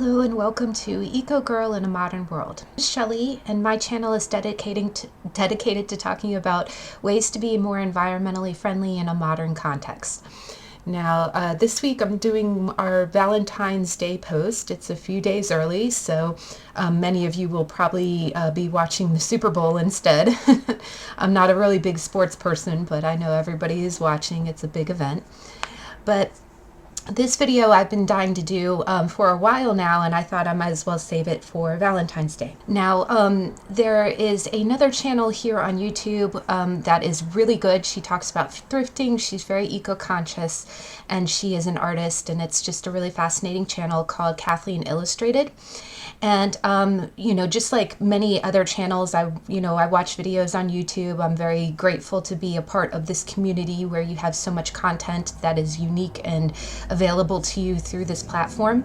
Hello and welcome to Eco Girl in a Modern World. I'm Shelly, and my channel is dedicated to talking about ways to be more environmentally friendly in a modern context. Now, this week I'm doing our Valentine's Day post. It's a few days early, so many of you will probably be watching the Super Bowl instead. I'm not a really big sports person, but I know everybody is watching. It's a big event. But this video I've been dying to do for a while now, and I thought I might as well save it for Valentine's Day. Now, there is another channel here on YouTube that is really good. She talks about thrifting. She's very eco-conscious, and she is an artist, and it's just a really fascinating channel called Kathleen Illustrated. And, just like many other channels, I watch videos on YouTube. I'm very grateful to be a part of this community where you have so much content that is unique and available to you through this platform.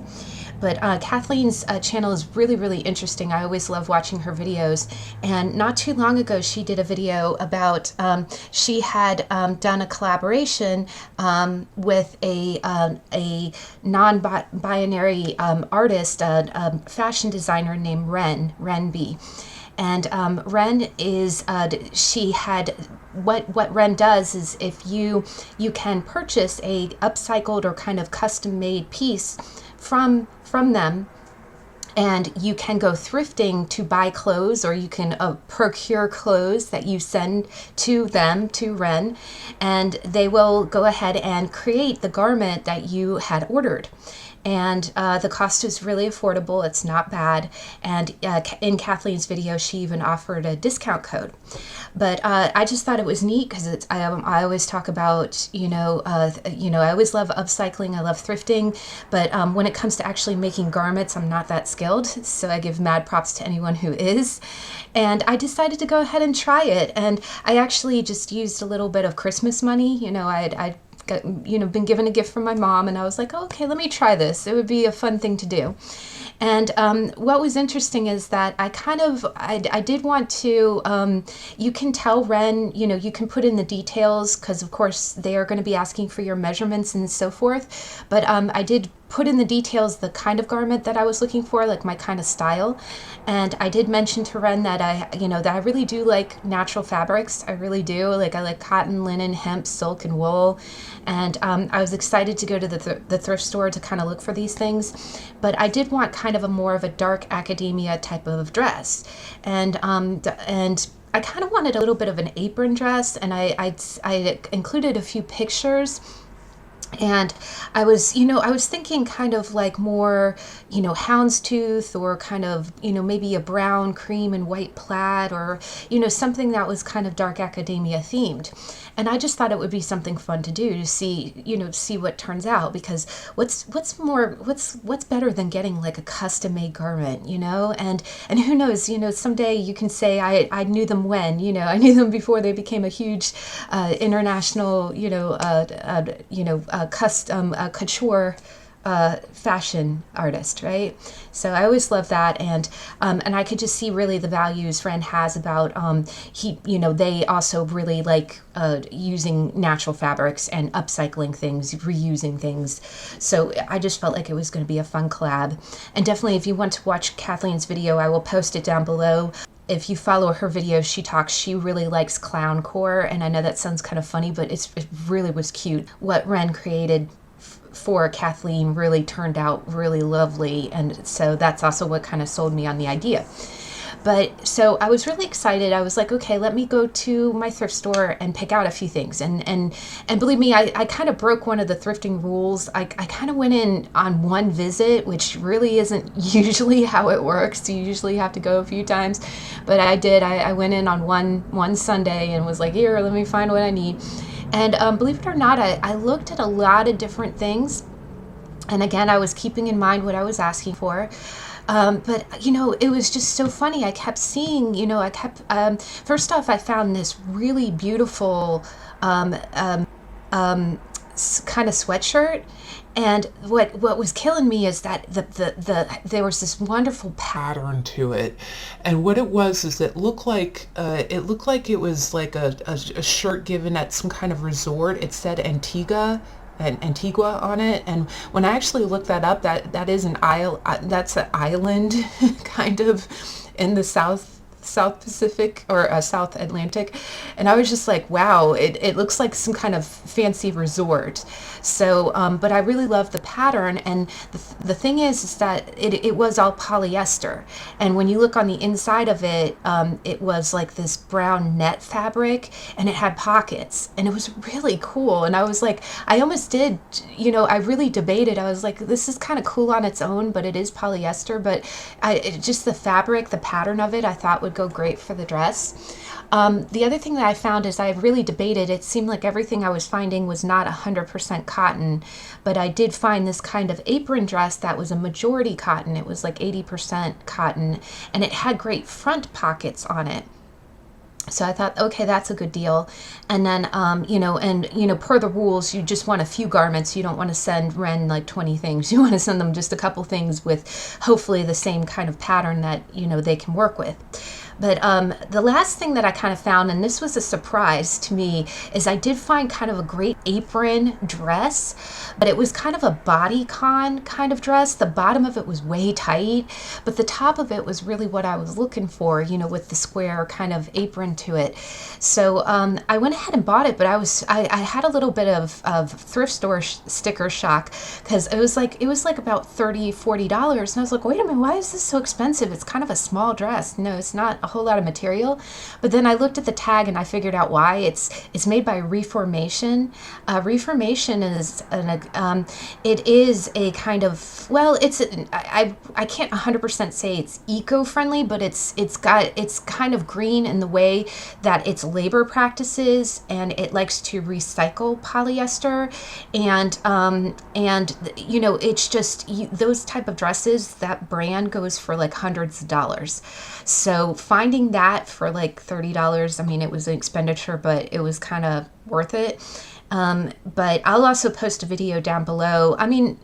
But Kathleen's channel is really, really interesting. I always love watching her videos. And not too long ago, she did a video about, she had done a collaboration with a non-binary artist, a fashion designer named Ren B. And Ren is, what Ren does is if you can purchase a upcycled or kind of custom made piece from them, and you can go thrifting to buy clothes, or you can procure clothes that you send to them, to Ren, and they will go ahead and create the garment that you had ordered. And the cost is really affordable. It's not bad. And in Kathleen's video, she even offered a discount code. But I just thought it was neat because I always talk about, I always love upcycling. I love thrifting. But when it comes to actually making garments, I'm not that skilled. So I give mad props to anyone who is. And I decided to go ahead and try it. And I actually just used a little bit of Christmas money. I'd been given a gift from my mom, and I was like, oh, okay, let me try this. It would be a fun thing to do. And what was interesting is that I did want to, you can tell Ren, you can put in the details because of course they are going to be asking for your measurements and so forth. But I did put in the details the kind of garment that I was looking for, like my kind of style. And I did mention to Ren that I really do like natural fabrics. I really do. I like cotton, linen, hemp, silk, and wool. And I was excited to go to the thrift store to kind of look for these things. But I did want kind of a more of a dark academia type of dress. And I kind of wanted a little bit of an apron dress, and I included a few pictures. And I was thinking kind of like more, houndstooth, or kind of, maybe a brown, cream, and white plaid, or, something that was kind of dark academia themed. And I just thought it would be something fun to do, to see what turns out, because what's better than getting like a custom made garment, and who knows, someday you can say I knew them when, I knew them before they became a huge international, custom couture fashion artist, right? So I always love that, and I could just see really the values Ren has about they also really like using natural fabrics and upcycling things, reusing things. So I just felt like it was going to be a fun collab. And definitely, if you want to watch Kathleen's video, I will post it down below. If you follow her videos, she really likes clowncore, and I know that sounds kind of funny, but it really was cute. What Ren created for Kathleen really turned out really lovely, and so that's also what kind of sold me on the idea. But so I was really excited. I was like, okay, let me go to my thrift store and pick out a few things. And believe me, I kind of broke one of the thrifting rules. I kind of went in on one visit, which really isn't usually how it works. You usually have to go a few times. But I did. I went in on one Sunday and was like, here, let me find what I need. And believe it or not, I looked at a lot of different things. And again, I was keeping in mind what I was asking for. But, it was just so funny. I kept seeing, first off, I found this really beautiful kind of sweatshirt. And what was killing me is that there was this wonderful pattern to it, and what it was is it looked like it was like a shirt given at some kind of resort. It said Antiqua Antiqua on it. And when I actually looked that up, that is an isle, that's an island kind of in the South Pacific or South Atlantic. And I was just like, wow, it looks like some kind of fancy resort. So, but I really love the pattern. And the thing is that it was all polyester. And when you look on the inside of it, it was like this brown net fabric, and it had pockets, and it was really cool. And I was like, I almost did, I really debated. I was like, this is kind of cool on its own, but it is polyester. But just the fabric, the pattern of it, I thought would go great for the dress. The other thing that I found is I really debated. It seemed like everything I was finding was not 100% cotton, but I did find this kind of apron dress that was a majority cotton. It was like 80% cotton, and it had great front pockets on it. So I thought, okay, that's a good deal. And then, per the rules, you just want a few garments. You don't want to send Ren like 20 things. You want to send them just a couple things with hopefully the same kind of pattern that, they can work with. But the last thing that I kind of found, and this was a surprise to me, is I did find kind of a great apron dress, but it was kind of a bodycon kind of dress. The bottom of it was way tight, but the top of it was really what I was looking for, with the square kind of apron to it. So I went ahead and bought it, but I had a little bit of thrift store sticker shock, because it was like about $30-40, and I was like, wait a minute, why is this so expensive? It's kind of a small dress. No, it's not a whole lot of material. But then I looked at the tag and I figured out why. It's made by Reformation. Reformation is it is a kind of, well, I can't 100% say it's eco-friendly, but it's kind of green in the way that its labor practices, and it likes to recycle polyester, and it's just those type of dresses, that brand goes for like hundreds of dollars. So finding that for like $30, I mean, it was an expenditure, but it was kind of worth it. But I'll also post a video down below. I mean,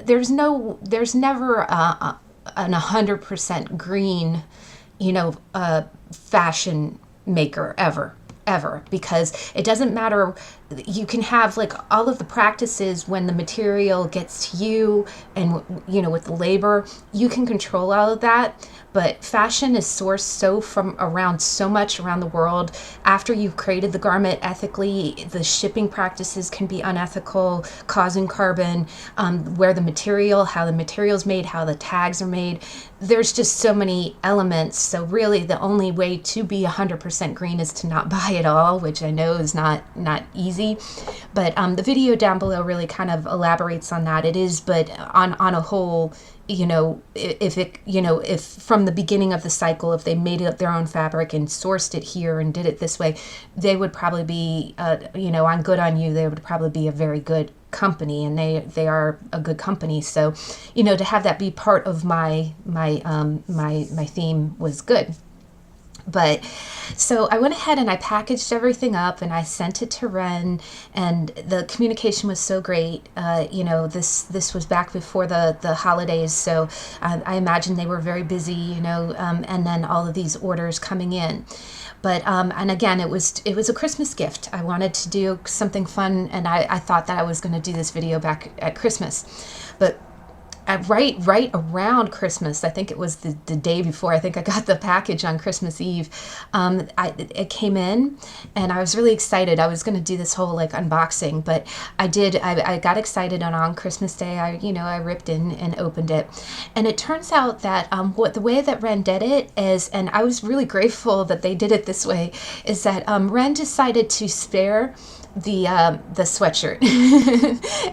there's never an 100% green, fashion maker ever, because it doesn't matter. You can have like all of the practices when the material gets to you, and with the labor, you can control all of that. But fashion is sourced so much around the world. After you've created the garment ethically, the shipping practices can be unethical, causing carbon, how the material's made, how the tags are made. There's just so many elements. So really the only way to be 100% green is to not buy it all, which I know is not easy. But the video down below really kind of elaborates on that. It is, but on a whole, if from the beginning of the cycle, if they made up their own fabric and sourced it here and did it this way, they would probably be, on Good On You, they would probably be a very good company, and they are a good company. So, to have that be part of my theme was good. But so I went ahead and I packaged everything up and I sent it to Ren, and the communication was so great. This was back before the holidays, so I imagine they were very busy, and then all of these orders coming in. But and again, it was a Christmas gift. I wanted to do something fun, and I thought that I was going to do this video back at Christmas, but right around Christmas, I think it was the day before, I think I got the package on Christmas Eve, it came in, and I was really excited. I was going to do this whole like unboxing, but I got excited, and on Christmas Day, I ripped in and opened it, and it turns out that the way that Ren did it is, and I was really grateful that they did it this way, is that Ren decided to spare the sweatshirt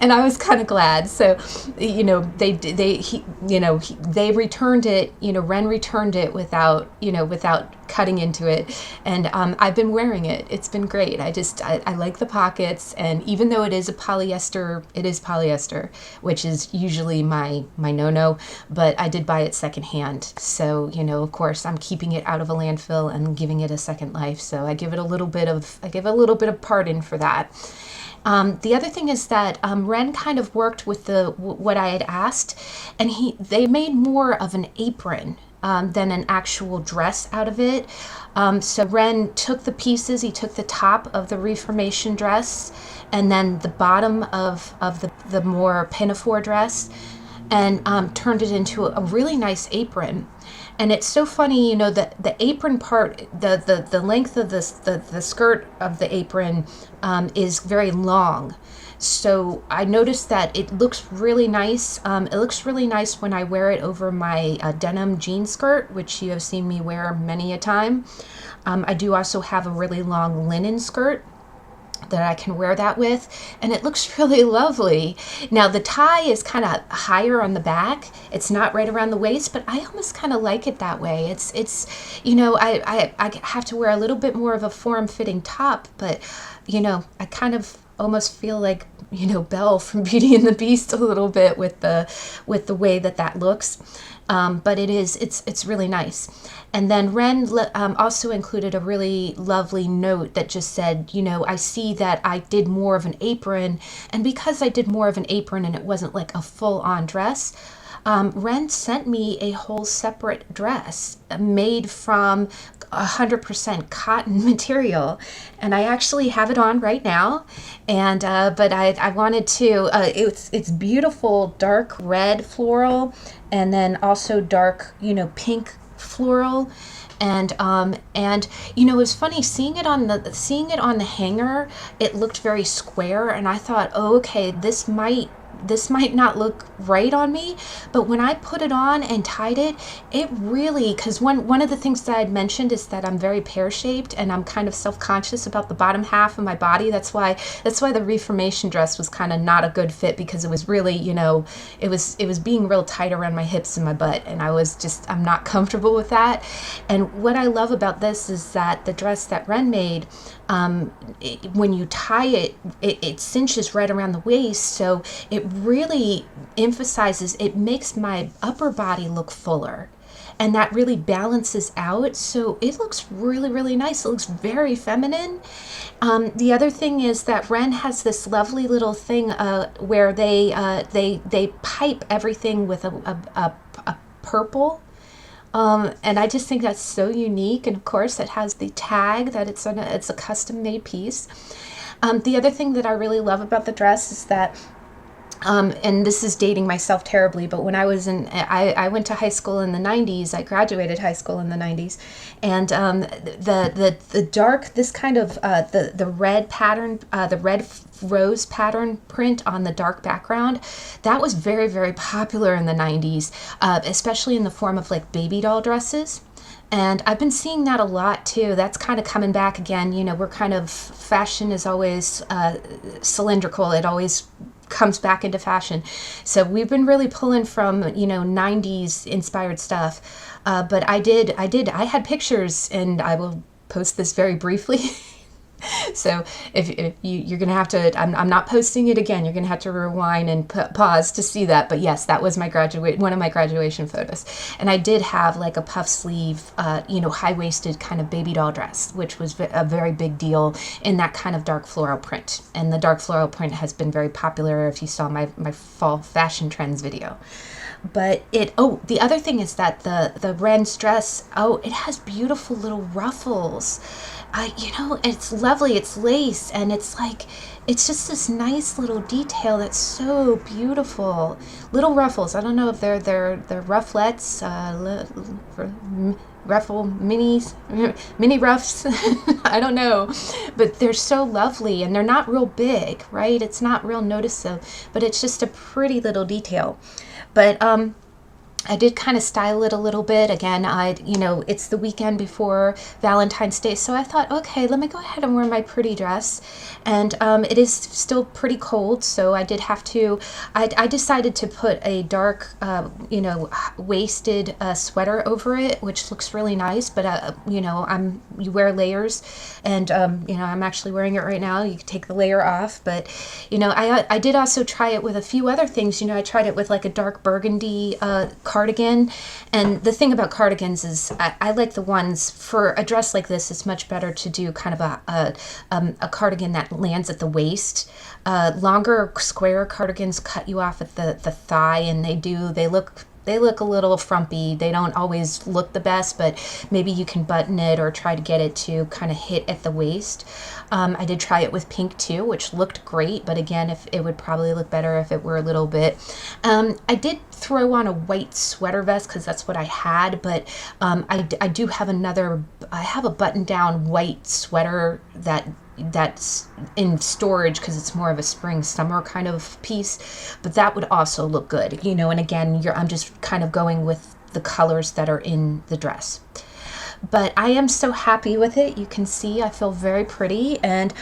and I was kind of glad. So they returned it, Ren returned it without cutting into it, and I've been wearing it. It's been great. I like the pockets, and even though it is polyester, which is usually my no-no, but I did buy it secondhand, so of course I'm keeping it out of a landfill and giving it a second life. So I give a little bit of pardon for that. The other thing is that Ren kind of worked with what I had asked, and they made more of an apron than an actual dress out of it. So Ren took the pieces, he took the top of the Reformation dress and then the bottom of the more pinafore dress and turned it into a really nice apron. And it's so funny, you know, that the apron part, the length of the skirt of the apron is very long. So I noticed that it looks really nice. It looks really nice when I wear it over my denim jean skirt, which you have seen me wear many a time. I do also have a really long linen skirt that I can wear that with, and it looks really lovely. Now the tie is kind of higher on the back. It's not right around the waist, but I almost kind of like it that way. It's you know, I have to wear a little bit more of a form-fitting top, but you know, I kind of almost feel like, you know, Belle from Beauty and the Beast a little bit with the way that looks. But it's really nice. And then Ren also included a really lovely note that just said, you know, I see that I did more of an apron, and because I did more of an apron and it wasn't like a full-on dress, Ren sent me a whole separate dress made from 100% cotton material, and I actually have it on right now. And but I wanted to. It's beautiful dark red floral, and then also dark, you know, pink floral. And you know, it was funny seeing it on the hanger. It looked very square, and I thought, oh, okay, this might not look right on me, but when I put it on and tied it, it really, because one of the things that I'd mentioned is that I'm very pear-shaped and I'm kind of self-conscious about the bottom half of my body. That's why the Reformation dress was kind of not a good fit, because it was really, you know, it was being real tight around my hips and my butt, and I'm not comfortable with that. And what I love about this is that the dress that Ren made, when you tie it, it cinches right around the waist, so it really emphasizes, it makes my upper body look fuller, and that really balances out, so it looks really, really nice. It looks very feminine. The other thing is that Ren has this lovely little thing where they pipe everything with a purple. And I just think that's so unique. And of course, it has the tag that it's a custom made piece. The other thing that I really love about the dress is that, and this is dating myself terribly, but when I went to high school in the 90s, I graduated high school in the 90s, and the dark, this kind of, the red pattern, the red rose pattern print on the dark background, that was very, very popular in the 90s, especially in the form of like baby doll dresses. And I've been seeing that a lot too. That's kind of coming back again. You know, we're kind of, fashion is always cylindrical. It always comes back into fashion. So we've been really pulling from, you know, 90s inspired stuff. But I had pictures, and I will post this very briefly. So if you're going to have to, I'm not posting it again. You're going to have to rewind and pause to see that. But yes, that was one of my graduation photos. And I did have like a puff sleeve, you know, high-waisted kind of baby doll dress, which was a very big deal in that kind of dark floral print. And the dark floral print has been very popular if you saw my fall fashion trends video. But the other thing is that the Ren's dress, it has beautiful little ruffles. You know, it's lovely. It's lace, and it's just this nice little detail that's so beautiful. Little ruffles. I don't know if they're rufflettes, ruffle mini ruffs. I don't know, but they're so lovely, and they're not real big, right? It's not real noticeable, but it's just a pretty little detail. But I did kind of style it a little bit. Again, you know, it's the weekend before Valentine's Day, so I thought, okay, let me go ahead and wear my pretty dress. And it is still pretty cold, so I did have to, I decided to put a dark, you know, waisted sweater over it, which looks really nice, but, you know, you wear layers, and, you know, I'm actually wearing it right now. You can take the layer off, but, you know, I did also try it with a few other things. You know, I tried it with like a dark burgundy cardigan, and the thing about cardigans is I like the ones for a dress like this. It's much better to do kind of a cardigan that lands at the waist. Longer square cardigans cut you off at the thigh, and they look they look a little frumpy. They don't always look the best, but maybe you can button it or try to get it to kind of hit at the waist. I did try it with pink too, which looked great, but again, if it would probably look better if it were a little bit. I did throw on a white sweater vest because that's what I had, but I do have I have a button down white sweater that's in storage because it's more of a spring summer kind of piece, but that would also look good, you know. And again, I'm just kind of going with the colors that are in the dress. But I am so happy with it. You can see I feel very pretty, and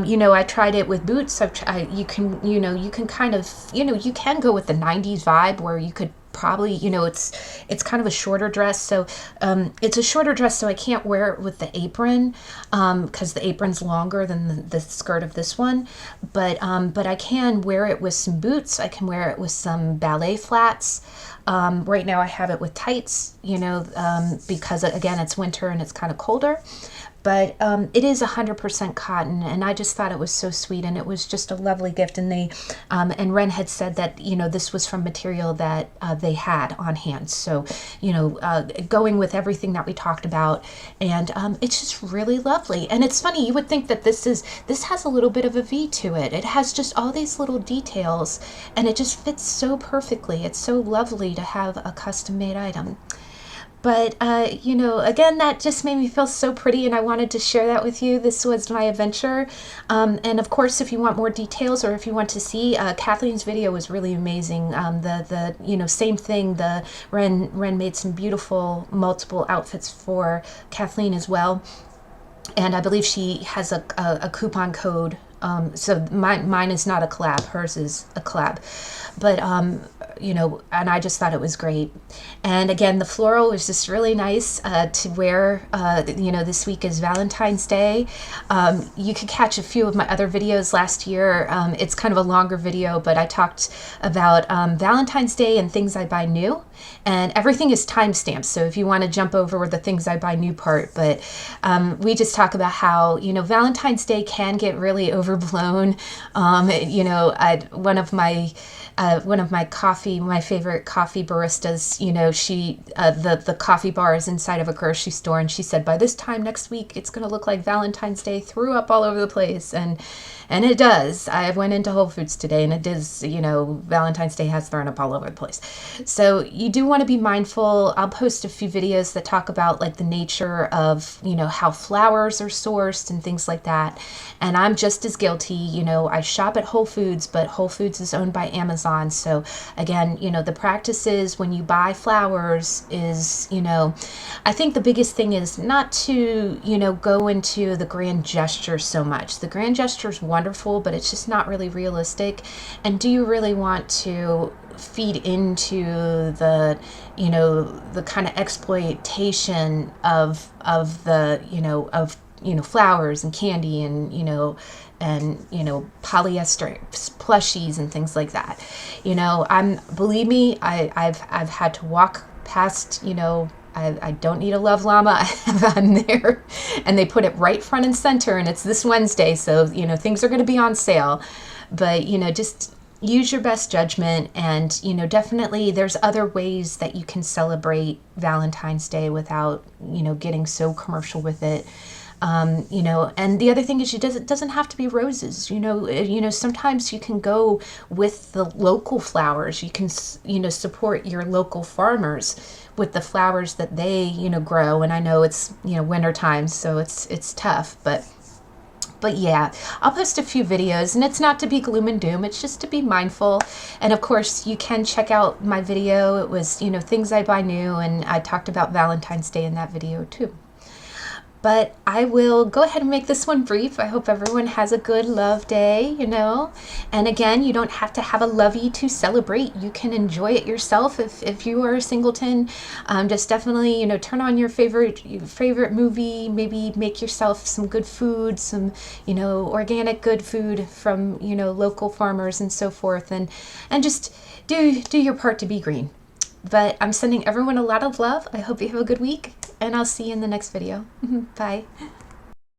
you know, I tried it with boots. You can kind of, you know, you can go with the 90s vibe where you could probably, you know, it's kind of a shorter dress, so it's a shorter dress, so I can't wear it with the apron because the apron's longer than the skirt of this one, but I can wear it with some boots. I can wear it with some ballet flats. Right now I have it with tights, you know, because again, it's winter and it's kind of colder, but it is 100% cotton, and I just thought it was so sweet, and it was just a lovely gift. And they and Ren had said that, you know, this was from material that they had on hand, so, you know, going with everything that we talked about, and it's just really lovely. And it's funny, you would think that this has a little bit of a V to it. It has just all these little details, and it just fits so perfectly. It's so lovely to have a custom made item. But, you know, again, that just made me feel so pretty, and I wanted to share that with you. This was my adventure. And of course, if you want more details, or if you want to see, Kathleen's video was really amazing. You know, same thing, Ren made some beautiful multiple outfits for Kathleen as well. And I believe she has a coupon code. So mine is not a collab, hers is a collab. But, you know, and I just thought it was great. And again, the floral was just really nice to wear. You know, this week is Valentine's Day. You could catch a few of my other videos last year. It's kind of a longer video, but I talked about Valentine's Day and things I buy new. And everything is timestamped, so if you want to jump over the things I buy new part, but we just talk about how, you know, Valentine's Day can get really overblown. You know, one of my favorite coffee baristas, you know, the coffee bar is inside of a grocery store, and she said by this time next week it's going to look like Valentine's Day threw up all over the place, and it does. I went into Whole Foods today, and it does, you know, Valentine's Day has thrown up all over the place. So you do want to be mindful. I'll post a few videos that talk about like the nature of, you know, how flowers are sourced and things like that. And I'm just as guilty. You know, I shop at Whole Foods, but Whole Foods is owned by Amazon. So again, you know, the practices when you buy flowers is, you know, I think the biggest thing is not to, you know, go into the grand gesture so much. The grand gesture is wonderful, but it's just not really realistic. And do you really want to feed into the, you know, the kind of exploitation of the, you know, flowers and candy and, you know, polyester plushies and things like that. You know, believe me, I've had to walk past, you know, I don't need a love llama. I'm there, and they put it right front and center, and it's this Wednesday, so, you know, things are going to be on sale. But, you know, just use your best judgment, and, you know, definitely there's other ways that you can celebrate Valentine's Day without, you know, getting so commercial with it. You know, and the other thing is it doesn't have to be roses. You know, sometimes you can go with the local flowers. You can, you know, support your local farmers with the flowers that they, you know, grow. And I know it's, you know, winter time, so it's tough, but yeah, I'll post a few videos, and it's not to be gloom and doom, it's just to be mindful. And of course, you can check out my video. It was, you know, things I buy new, and I talked about Valentine's Day in that video too. But I will go ahead and make this one brief. I hope everyone has a good love day, you know. And again, you don't have to have a lovey to celebrate. You can enjoy it yourself if you are a singleton. Just definitely, you know, turn on your favorite movie. Maybe make yourself some good food, some, you know, organic good food from, you know, local farmers and so forth. And just do your part to be green. But I'm sending everyone a lot of love. I hope you have a good week, and I'll see you in the next video. Bye.